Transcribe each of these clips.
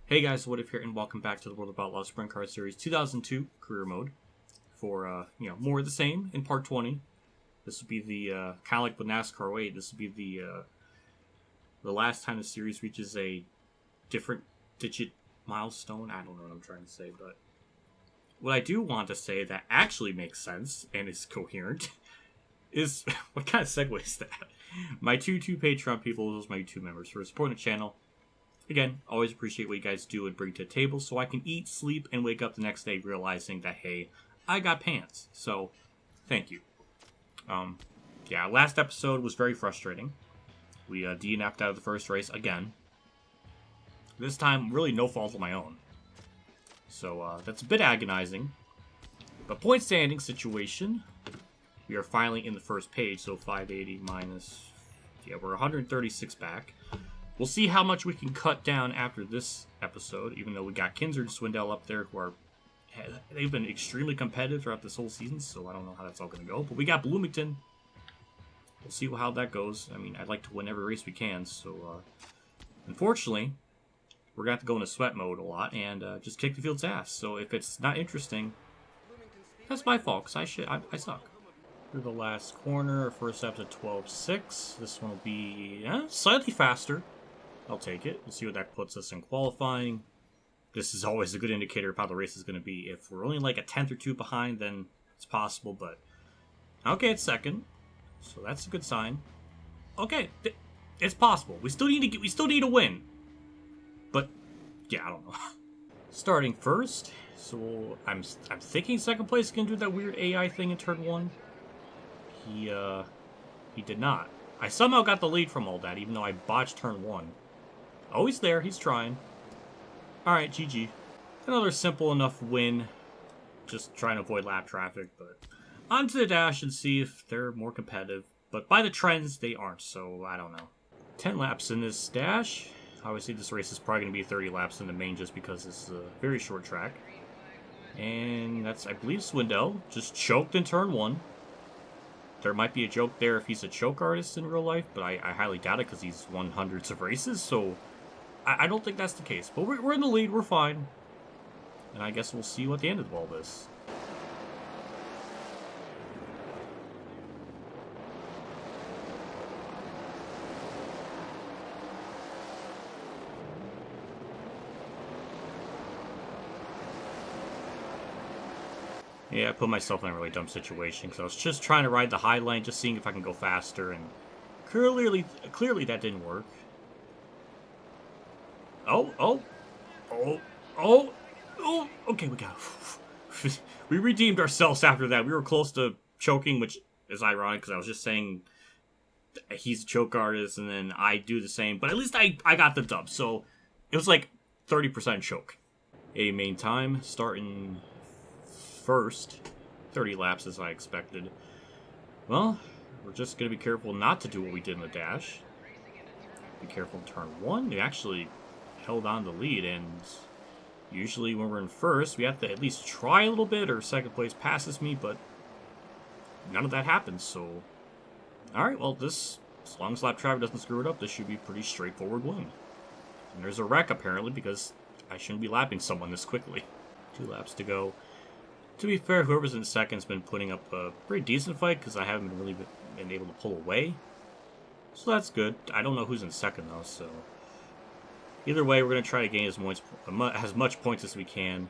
Hey guys, WhatiF here, and welcome back to the World of Outlaws Sprint Car Series 2002 Career Mode for, more of the same in Part 20. This will be the, kind of like with NASCAR 8, this will be the last time the series reaches a different digit milestone. I don't know what I'm trying to say, but what I do want to say that actually makes sense and is coherent is, what kind of segue is that? My two Patreon people, those are my YouTube members, for supporting the channel. Again, always appreciate what you guys do and bring to the table so I can eat, sleep, and wake up the next day realizing that, hey, I got pants. So, thank you. Last episode was very frustrating. We DNF'd out of the first race again. This time, really no fault of my own. So, that's a bit agonizing. But point standing situation, we are finally in the first page, so 580 minus... Yeah, we're 136 back. We'll see how much we can cut down after this episode, even though we got Kinzer and Swindell up there who are... They've been extremely competitive throughout this whole season, so I don't know how that's all going to go. But we got Bloomington. We'll see how that goes. I mean, I'd like to win every race we can, so... unfortunately, we're going to have to go into sweat mode a lot and just kick the field's ass. So if it's not interesting, that's my fault, because I suck. Through the last corner, first up to 12.6. This one will be slightly faster. I'll take it. We'll see what that puts us in qualifying. This is always a good indicator of how the race is going to be. If we're only like a tenth or two behind, then it's possible, but... Okay, it's second. So that's a good sign. Okay, it's possible. We still need to win. But, yeah, I don't know. Starting first. So I'm thinking second place is going to do that weird AI thing in turn 1. He did not. I somehow got the lead from all that, even though I botched turn 1. Oh, he's there. He's trying. Alright, GG. Another simple enough win. Just trying to avoid lap traffic, but... onto the dash and see if they're more competitive. But by the trends, they aren't, so I don't know. 10 laps in this dash. Obviously, this race is probably going to be 30 laps in the main just because this is a very short track. And that's, I believe, Swindell. Just choked in turn 1. There might be a joke there if he's a choke artist in real life, but I highly doubt it because he's won hundreds of races, so I don't think that's the case. But we're in the lead, we're fine. And I guess we'll see what the end of all this. Yeah, I put myself in a really dumb situation because I was just trying to ride the high line, just seeing if I can go faster, and clearly that didn't work. Oh, okay, we got it. We redeemed ourselves after that. We were close to choking, which is ironic because I was just saying he's a choke artist, and then I do the same, but at least I got the dub, so it was like 30% choke. A main time, starting... first, 30 laps as I expected. Well, we're just going to be careful not to do what we did in the dash. Be careful in turn 1. We actually held on the lead, and usually when we're in first, we have to at least try a little bit, or second place passes me, but none of that happens, so... Alright, well, this, as long as lap traffic doesn't screw it up, this should be a pretty straightforward win. And there's a wreck, apparently, because I shouldn't be lapping someone this quickly. 2 laps to go. To be fair, whoever's in second's been putting up a pretty decent fight because I haven't really been able to pull away. So that's good. I don't know who's in second, though, so... Either way, we're going to try to gain as much points as we can.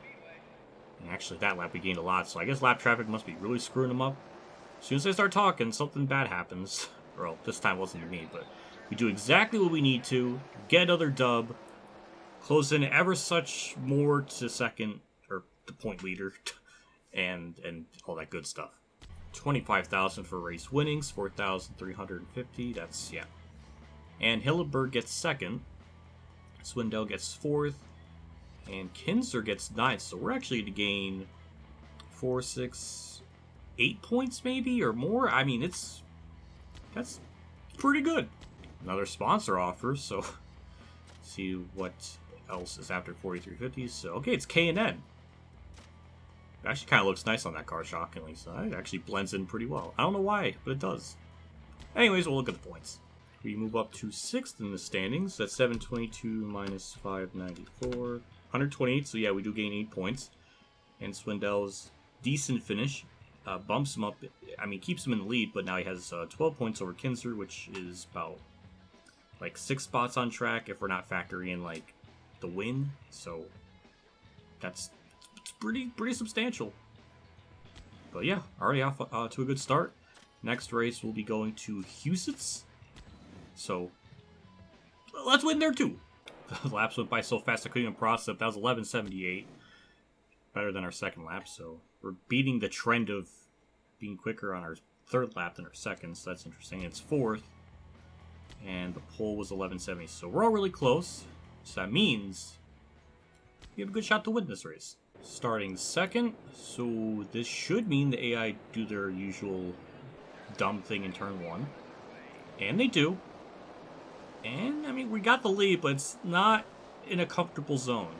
And actually, that lap we gained a lot, so I guess lap traffic must be really screwing them up. As soon as I start talking, something bad happens. Well, this time it wasn't me, but we do exactly what we need to, get another dub, close in ever such more to second, or the point leader, and all that good stuff. 25,000 for race winnings, 4,350, that's, yeah. And Hilleberg gets second, Swindell gets fourth, and Kinzer gets ninth, so we're actually to gain 4, 6, 8 points maybe, or more. I mean, that's pretty good. Another sponsor offer, so see what else is after 4,350. So, okay, it's K&N. It actually kind of looks nice on that car, shockingly, so it actually blends in pretty well. I don't know why, but it does. Anyways, we'll look at the points. We move up to 6th in the standings. That's 722 minus 594. 128, so yeah, we do gain 8 points. And Swindell's decent finish bumps him up. I mean, keeps him in the lead, but now he has 12 points over Kinzer, which is about like 6 spots on track if we're not factoring in like the win. So it's pretty substantial. But yeah, already off to a good start. Next race we'll be going to Huset's. So let's win there too. The laps went by so fast I couldn't even process it. That was 11:78. Better than our second lap, so we're beating the trend of being quicker on our third lap than our second, so that's interesting. It's 4th, and the pole was 11:70, so we're all really close. So that means we have a good shot to win this race. Starting 2nd, so this should mean the AI do their usual dumb thing in turn 1, and they do. And, I mean, we got the lead, but it's not in a comfortable zone.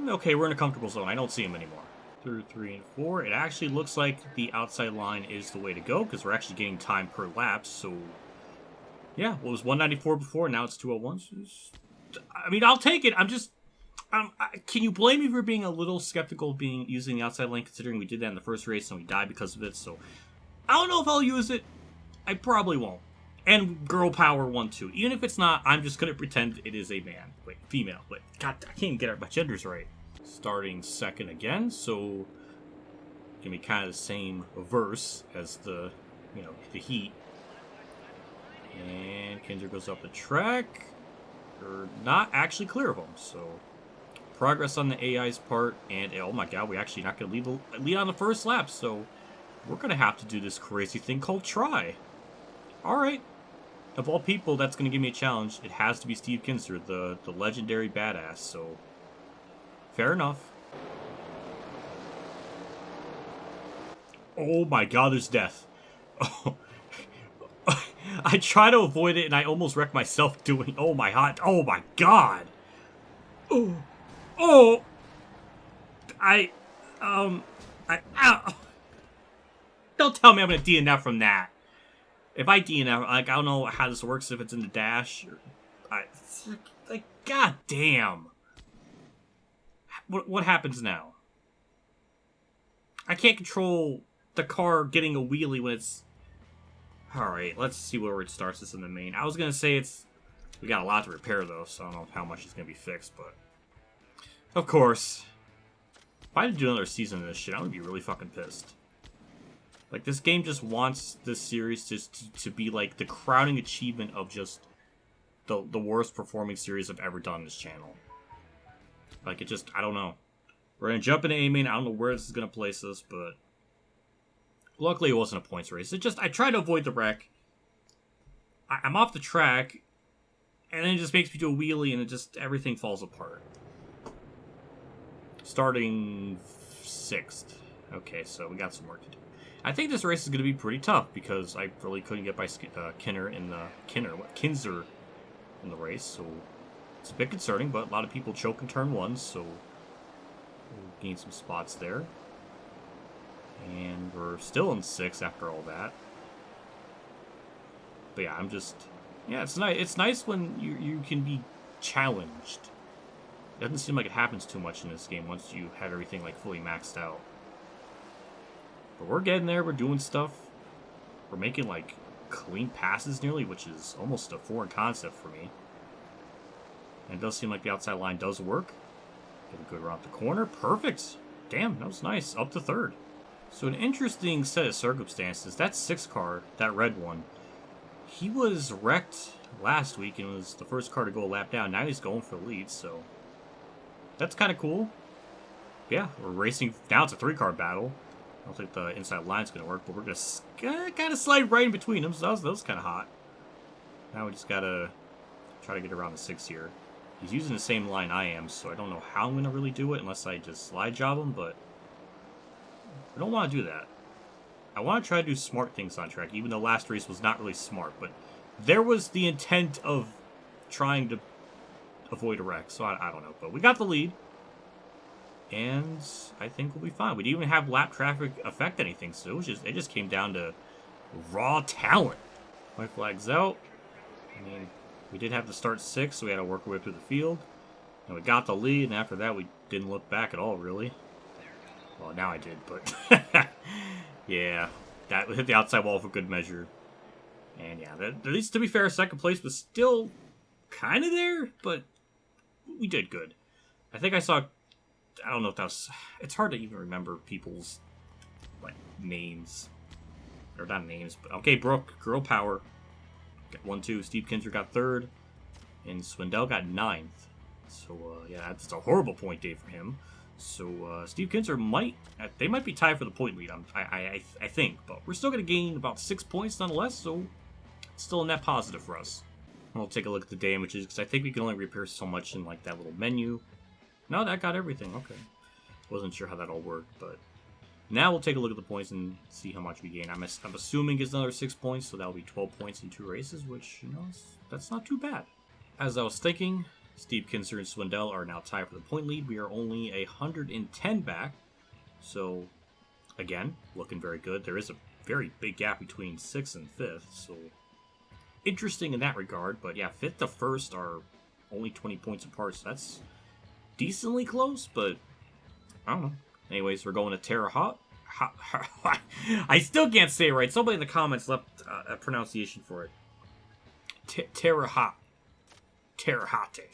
Okay, we're in a comfortable zone. I don't see him anymore. Through 3 and 4. It actually looks like the outside line is the way to go, because we're actually getting time per lap, so... Yeah, well, it was 194 before, now it's 201. So I mean, I'll take it. Can you blame me for being a little skeptical of using the outside lane, considering we did that in the first race and we died because of it, so... I don't know if I'll use it. I probably won't. And girl power 1 too. Even if it's not, I'm just gonna pretend it is a man. Wait, female. Wait, God, I can't even get my genders right. Starting 2nd again, so gonna be kind of the same verse as the heat. And Kinzer goes up the track. We're not actually clear of him, so progress on the AI's part. And oh my God, we're actually not gonna lead on the first lap, so we're gonna have to do this crazy thing called try. All right. Of all people, that's going to give me a challenge. It has to be Steve Kinzer, the legendary badass, so fair enough. Oh my God, there's death. Oh. I try to avoid it, and I almost wreck myself doing... Oh my God. Oh. Ow. Don't tell me I'm going to DNF from that. If I DNF, like, I don't know how this works, if it's in the dash. God damn. What happens now? I can't control the car getting a wheelie when it's... Alright, let's see where it starts this in the main. I was going to say we got a lot to repair, though, so I don't know how much is going to be fixed, but... Of course. If I had to do another season of this shit, I would be really fucking pissed. Like, this game just wants this series to be, like, the crowning achievement of just the worst performing series I've ever done on this channel. Like, I don't know. We're going to jump into A-Main. I don't know where this is going to place us, but... Luckily, it wasn't a points race. I tried to avoid the wreck. I'm off the track, and then it just makes me do a wheelie, and everything falls apart. Starting 6th. Okay, so we got some work to do. I think this race is going to be pretty tough because I really couldn't get by Kinzer in the race, so it's a bit concerning, but a lot of people choke in turn 1, so we'll gain some spots there. And we're still in 6th after all that. But yeah, it's nice. It's nice when you can be challenged. It doesn't seem like it happens too much in this game once you have everything like fully maxed out. But we're getting there, we're doing stuff. We're making, like, clean passes nearly, which is almost a foreign concept for me. And it does seem like the outside line does work. Get a good around the corner. Perfect! Damn, that was nice. Up to 3rd. So an interesting set of circumstances. That 6th car, that red one, he was wrecked last week and was the first car to go a lap down. Now he's going for the lead, so that's kind of cool. Yeah, we're racing. Now it's a 3-car battle. I don't think the inside line's going to work, but we're going to kind of slide right in between them, so that was kind of hot. Now we just got to try to get around the 6 here. He's using the same line I am, so I don't know how I'm going to really do it unless I just slide job him, but I don't want to do that. I want to try to do smart things on track, even though last race was not really smart, but there was the intent of trying to avoid a wreck, so I don't know. But we got the lead. And I think we'll be fine. We didn't even have lap traffic affect anything, so it just came down to raw talent. White flag's out. I mean, we did have to start 6, so we had to work our way through the field. And we got the lead, and after that, we didn't look back at all, really. Well, now I did, but... yeah, that hit the outside wall for good measure. And yeah, at least to be fair, second place was still kind of there, but we did good. I think I saw... I don't know if that was... It's hard to even remember people's, like, names. Or not names, but... Okay, Brooke, girl power. Got 1-2. Steve Kinzer got 3rd. And Swindell got 9th. So, yeah, that's a horrible point day for him. So, Steve Kinzer might... They might be tied for the point lead, I think. But we're still going to gain about 6 points nonetheless, so... It's still a net positive for us. We'll take a look at the damages, because I think we can only repair so much in, like, that little menu. No, that got everything. Okay. Wasn't sure how that all worked, but... Now we'll take a look at the points and see how much we gain. I'm assuming it's another 6 points, so that'll be 12 points in 2 races, which, you know, that's not too bad. As I was thinking... Steve Kinzer and Swindell are now tied for the point lead. We are only 110 back. So, again, looking very good. There is a very big gap between 6th and 5th. So, interesting in that regard. But yeah, 5th to 1st are only 20 points apart. So that's decently close, but I don't know. Anyways, we're going to Terre Haute. I still can't say it right. Somebody in the comments left a pronunciation for it. Terre Haute. Terre Haute.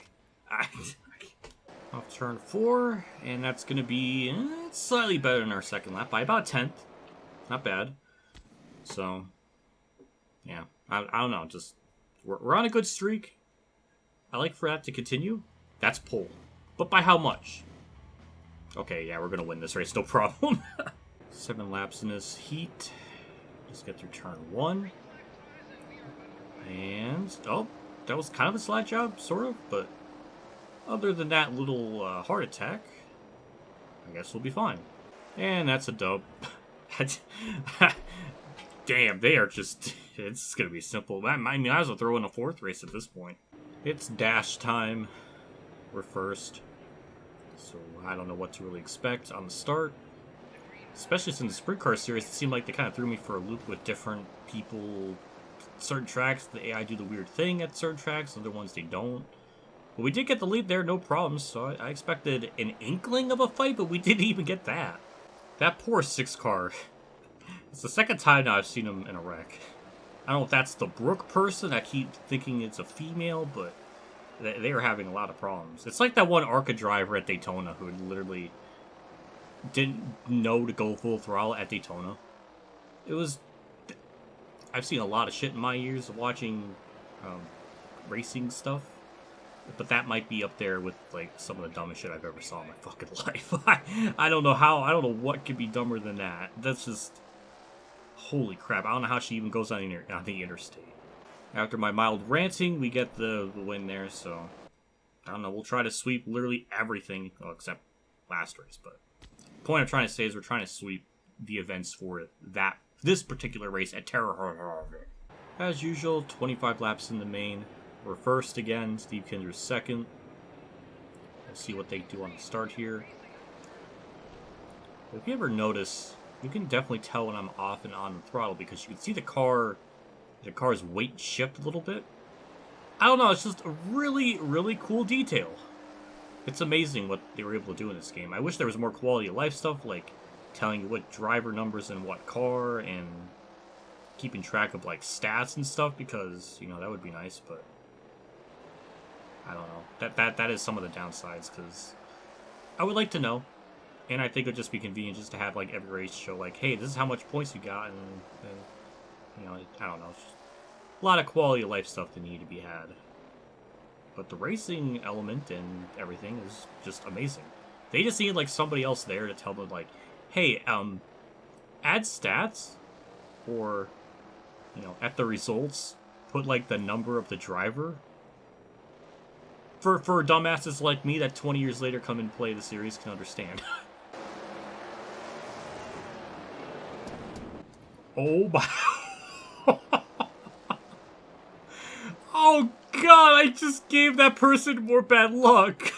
Off turn 4, and that's going to be slightly better than our second lap by about 10th. Not bad. So, yeah, I don't know. Just we're on a good streak. I like for that to continue. That's pole, but by how much? Okay, yeah, we're going to win this race, no problem. 7 laps in this heat. Just get through turn 1, and oh, that was kind of a slide job, sort of, but. Other than that little heart attack, I guess we'll be fine. And that's a dub. Damn, they are just... It's going to be simple. I mean, I was going to throw in a 4th race at this point. It's dash time. We're first. So I don't know what to really expect on the start. Especially since the Sprint Car Series, it seemed like they kind of threw me for a loop with different people. Certain tracks, the AI do the weird thing at certain tracks. Other ones, they don't. But we did get the lead there, no problems, so I expected an inkling of a fight, but we didn't even get that. That poor 6 car. It's the second time now I've seen him in a wreck. I don't know if that's the Brooke person, I keep thinking it's a female, but they are having a lot of problems. It's like that one ARCA driver at Daytona who literally didn't know to go full throttle at Daytona. It was... I've seen a lot of shit in my years of watching racing stuff. But that might be up there with, like, some of the dumbest shit I've ever saw in my fucking life. I don't know how, I don't know what could be dumber than that. That's just, holy crap. I don't know how she even goes on the interstate. After my mild ranting, we get the win there, so, I don't know, we'll try to sweep literally everything, well, except last race, but the point I'm trying to say is we're trying to sweep the events for this particular race at Terre Haute. As usual, 25 laps in the main. We're first again, Steve Kinder's second. We'll see what they do on the start here. But if you ever notice, you can definitely tell when I'm off and on the throttle because you can see the car's weight shift a little bit. I don't know, it's just a really, really cool detail. It's amazing what they were able to do in this game. I wish there was more quality of life stuff, like telling you what driver numbers in what car and keeping track of like stats and stuff because, you know, that would be nice, but I don't know. That is some of the downsides, because I would like to know, and I think it would just be convenient just to have, like, every race show, like, hey, this is how much points you got, and you know, I don't know. It's just a lot of quality of life stuff that need to be had. But the racing element and everything is just amazing. They just need, like, somebody else there to tell them, like, hey, add stats, or, you know, at the results, put, like, the number of the driver. For dumbasses like me that 20 years later come and play the series can understand. Oh my... Oh god, I just gave that person more bad luck.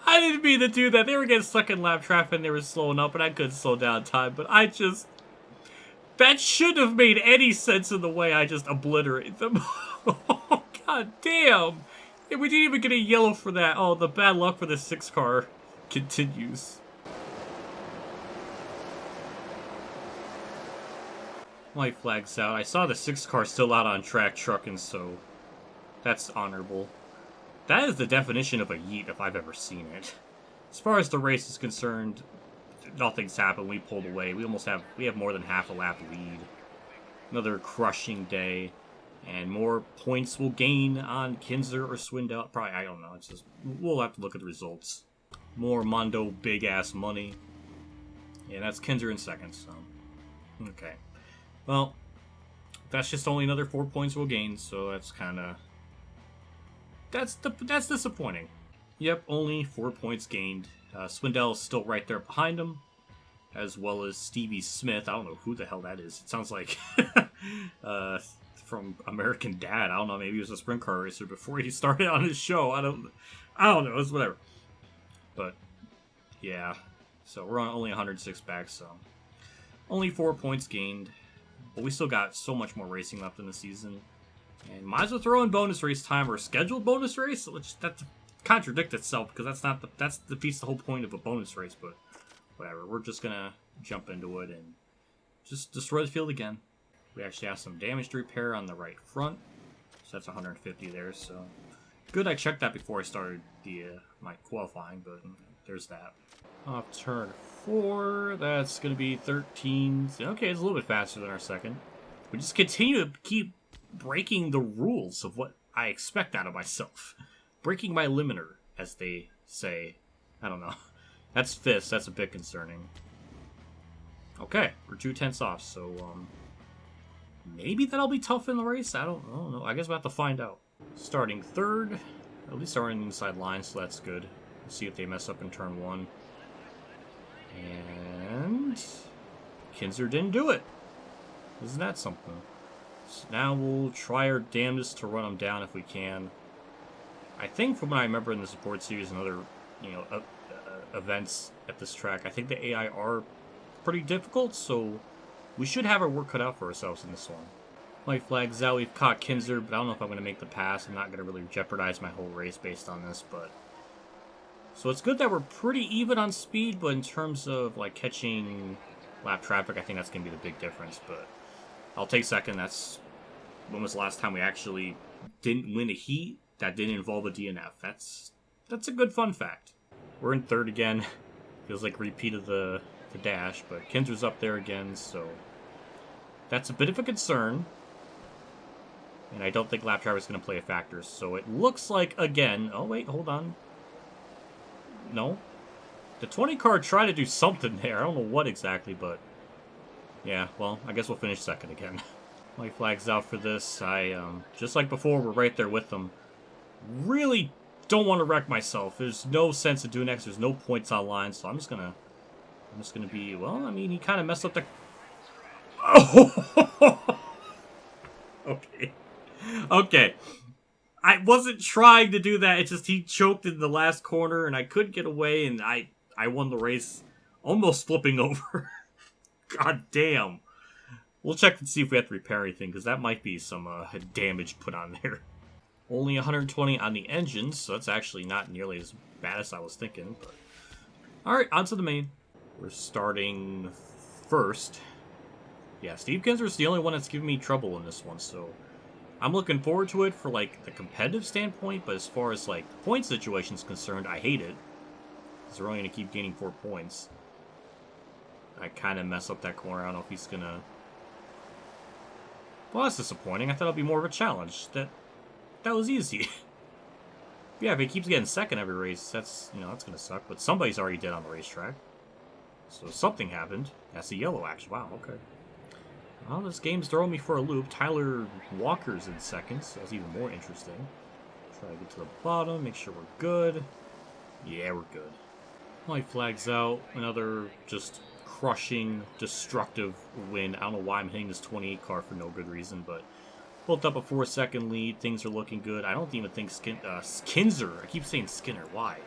I didn't mean to do that. They were getting stuck in lap traffic and they were slowing up and I couldn't slow down time, but I just... That shouldn't have made any sense in the way I just obliterate them. Oh, god damn. And we didn't even get a yellow for that. Oh, the bad luck for the 6 car continues. White flag's out. I saw the 6 car still out on track trucking, so that's honorable. That is the definition of a yeet if I've ever seen it. As far as the race is concerned, nothing's happened. We pulled away. We have more than half a lap lead. Another crushing day, and more points will gain on Kinzer or Swindell. Probably, I don't know. It's just we'll have to look at the results. More Mondo big ass money. Yeah, that's Kinzer in second. So okay. Well, that's just only another 4 points we'll gain. So that's kind of that's disappointing. Yep, only 4 points gained. Swindell is still right there behind him, as well as Stevie Smith. I don't know who the hell that is. It sounds like from American Dad. I don't know. Maybe he was a sprint car racer before he started on his show. I don't know. It's whatever. But yeah, so we're on only 106 back. So only 4 points gained, but we still got so much more racing left in the season, and might as well throw in bonus race time or scheduled bonus race, which that contradict itself because that's defeats the whole point of a bonus race. But whatever, we're just gonna jump into it and just destroy the field again. We actually have some damage to repair on the right front, so that's 150 there. So good, I checked that before I started the my qualifying, but there's that. Off turn 4, that's gonna be 13. Okay, it's a little bit faster than our second. We just continue to keep breaking the rules of what I expect out of myself. Breaking my limiter, as they say. I don't know. That's 5th. That's a bit concerning. Okay, we're 2/10 off, so maybe that'll be tough in the race. I don't know. I guess we'll have to find out. Starting 3rd. At least they're on the inside line, so that's good. Let's see if they mess up in turn 1. And Kinzer didn't do it. Isn't that something? So now we'll try our damnedest to run them down if we can. I think from what I remember in the support series and other, events at this track, I think the AI are pretty difficult, so we should have our work cut out for ourselves in this one. White flag's out. We've caught Kinzer, but I don't know if I'm going to make the pass. I'm not going to really jeopardize my whole race based on this, but so it's good that we're pretty even on speed, but in terms of like catching lap traffic, I think that's going to be the big difference. But I'll take second. That's when was the last time we actually didn't win a heat that didn't involve a DNF. That's a good fun fact. We're in 3rd again. Feels like a repeat of the dash, but Kinzer's up there again, so that's a bit of a concern. And I don't think lap traffic is going to play a factor. So it looks like, again... Oh, wait, hold on. No. The 20 car tried to do something there. I don't know what exactly, but... yeah, well, I guess we'll finish second again. White flag's out for this. Just like before, we're right there with them. Really don't want to wreck myself. There's no sense of doing that. There's no points online, so I'm just gonna be... Well, I mean, he kind of messed up the... Oh! Okay. Okay. I wasn't trying to do that. It's just he choked in the last corner, and I couldn't get away, and I won the race almost flipping over. God damn. We'll check and see if we have to repair anything, because that might be some damage put on there. Only 120 on the engine, so that's actually not nearly as bad as I was thinking. But alright, on to the main. We're starting 1st. Yeah, Steve Kinzer's the only one that's giving me trouble in this one, so I'm looking forward to it for, like, the competitive standpoint, but as far as, like, the point situation's concerned, I hate it. Because we're only going to keep gaining 4 points. I kind of mess up that corner. I don't know if he's going to... Well, that's disappointing. I thought it'd be more of a challenge. That was easy. Yeah, if he keeps getting second every race, that's going to suck. But somebody's already dead on the racetrack. So something happened. That's a yellow, actually. Wow, okay. Well, this game's throwing me for a loop. Tyler Walker's in second, so that's even more interesting. Try to get to the bottom, make sure we're good. Yeah, we're good. White flag's out. Another just crushing, destructive win. I don't know why I'm hitting this 28 car for no good reason, but built up a 4-second lead. Things are looking good. I don't even think Kinzer, I keep saying Skinner, why?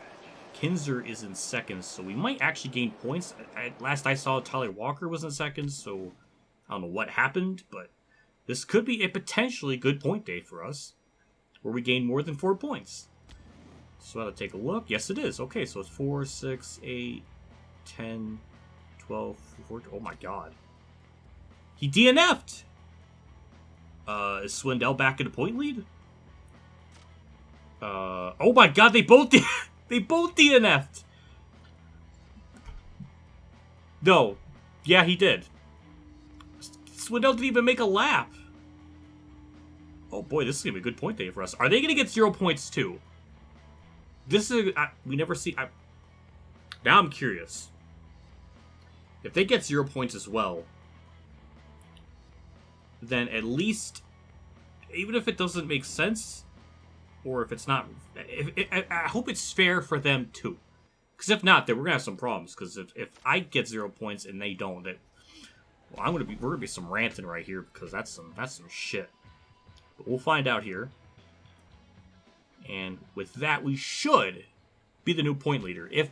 Kinzer is in second, so we might actually gain points. Last I saw, Tyler Walker was in second, so I don't know what happened, but this could be a potentially good point day for us, where we gain more than 4 points. So I'll take a look. Yes, it is. Okay, so it's 4, 6, 8, 10, 12, 14. Oh my god. He DNF'd! Is Swindell back in the point lead? Oh my god, they both DNF'd! No. Yeah, he did. Swindell didn't even make a lap. Oh boy, this is going to be a good point day for us. Are they going to get 0 points too? This is... we never see... now I'm curious. If they get 0 points as well, then at least, even if it doesn't make sense, or if it's not... I hope it's fair for them too. Because if not, then we're going to have some problems. Because if I get 0 points and they don't, then... well, we're gonna be some ranting right here, because that's some shit. But we'll find out here. And with that, we should be the new point leader if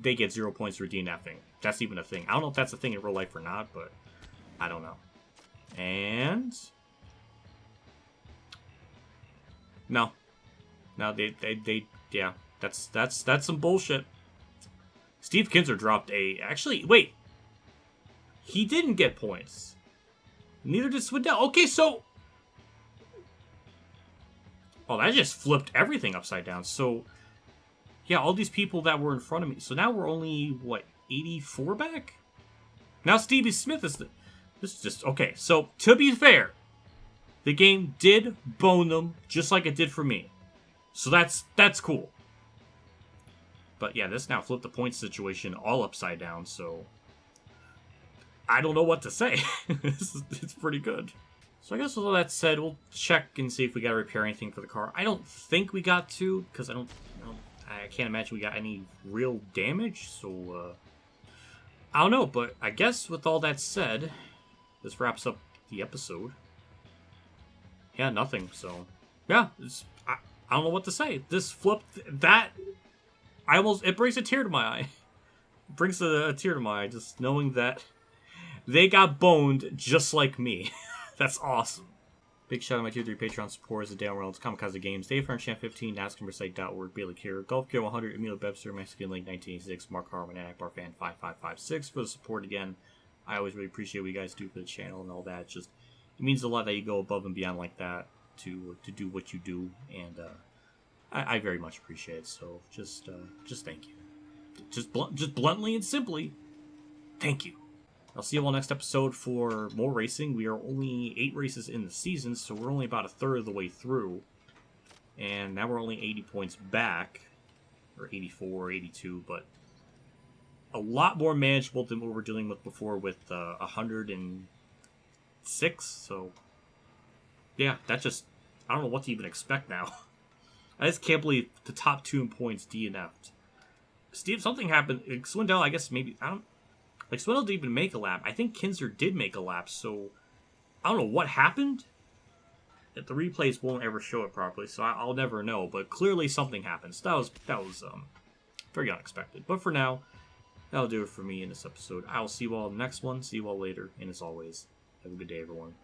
they get 0 points for DNFing. That's even a thing. I don't know if that's a thing in real life or not, but I don't know. And no, they yeah, that's some bullshit. Steve Kinzer dropped a... actually, wait. He didn't get points. Neither did Swindell. Okay, so... oh, that just flipped everything upside down. So, yeah, all these people that were in front of me. So now we're only, what, 84 back? Now Stevie Smith is the... this is just... okay, so, to be fair, the game did bone them just like it did for me. So that's cool. But yeah, this now flipped the point situation all upside down, so... I don't know what to say. It's pretty good. So I guess with all that said, we'll check and see if we got to repair anything for the car. I don't think we got to, because I can't imagine we got any real damage. So I don't know, but I guess with all that said, this wraps up the episode. Yeah, nothing. So yeah, I don't know what to say. This flipped that. It brings a tear to my eye. It brings a tear to my eye just knowing that they got boned just like me. That's awesome. Big shout out to my tier 3 Patreon supporters: Dale Reynolds, Kamikazegames, Dave Champ 15, NASCARsite.org, Bailey Kier, Golf Gear 100, EmilioBebzer, Mexican Link 1986, Mark Harman, and Akbar Fan 5556 for the support again. I always really appreciate what you guys do for the channel and all that. It means a lot that you go above and beyond like that to do what you do, and I very much appreciate it. So just thank you. Just bluntly and simply, thank you. I'll see you all next episode for more racing. We are only 8 races in the season, so we're only about a third of the way through. And now we're only 80 points back, or 84, 82, but a lot more manageable than what we were dealing with before with 106. So, yeah, I don't know what to even expect now. I just can't believe the top 2 in points DNF'd. Steve, something happened. Swindell, I guess maybe, like, Swindell didn't even make a lap. I think Kinzer did make a lap, so I don't know what happened. The replays won't ever show it properly, so I'll never know. But clearly something happened. So that was very unexpected. But for now, that'll do it for me in this episode. I will see you all in the next one. See you all later. And as always, have a good day, everyone.